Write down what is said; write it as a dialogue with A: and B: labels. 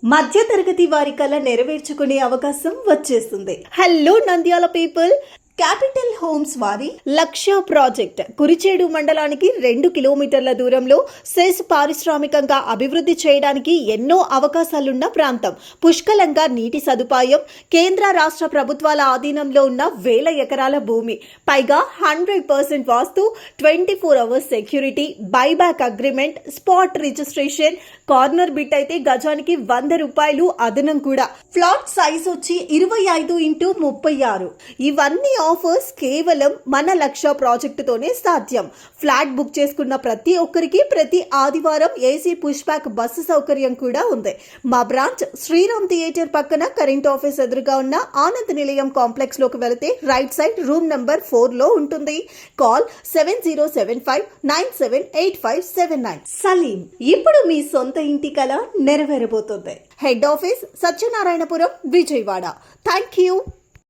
A: మధ్యతరగతి వారి కల నెరవేర్చుకునే అవకాశం వచ్చేస్తుంది. Hello Nandyal people, capital homes వారి లక్ష్య ప్రాజెక్ట్ కురిచేడు మండలానికి 2 కిలోమీటర్ల దూరంలో సెస్ పారిశ్రామికంగా అభివృద్ధి చేయడానికి ఎన్నో అవకాశాలున్న ప్రాంతం. పుష్కలంగా నీటి సదుపాయం, కేంద్ర రాష్ట్ర ప్రభుత్వాల ఆధీనంలో ఉన్న వేల ఎకరాల భూమి, పైగా 100% వాస్తు, 24 hours security, buyback agreement, spot registration, corner bit అయితే గజానికి 100 రూపాయలు అదనం కూడా. ఫ్లాట్ సైజ్ వచ్చి 25x36. ఇవన్నీ ఆఫర్స్ కేవలం మన లక్ష్య ప్రాజెక్టుతోనే సాధ్యం. ఫ్లాట్ బుక్ చేసుకున్న ప్రతి ఒక్కరికి ప్రతి ఆదివారం ఏసీ పుష్ బ్యాక్ బస్సు సౌకర్యం కూడా ఉంది. మా బ్రాంచ్ శ్రీరామ్ థియేటర్ పక్కన కరెంట్ ఆఫీస్ ఎదురుగా ఉన్న ఆనంద్ నిలయం కాంప్లెక్స్ లోకి వెళితే రైట్ సైడ్ రూమ్ నంబర్ 4 లో ఉంటుంది. కాల్ 7075978579. సలీం, ఇప్పుడు మీ సొంత ఇంటి కల నెరవేరబోతుంది. Head office Satyanarayanapuram, Vijayawada. Thank you.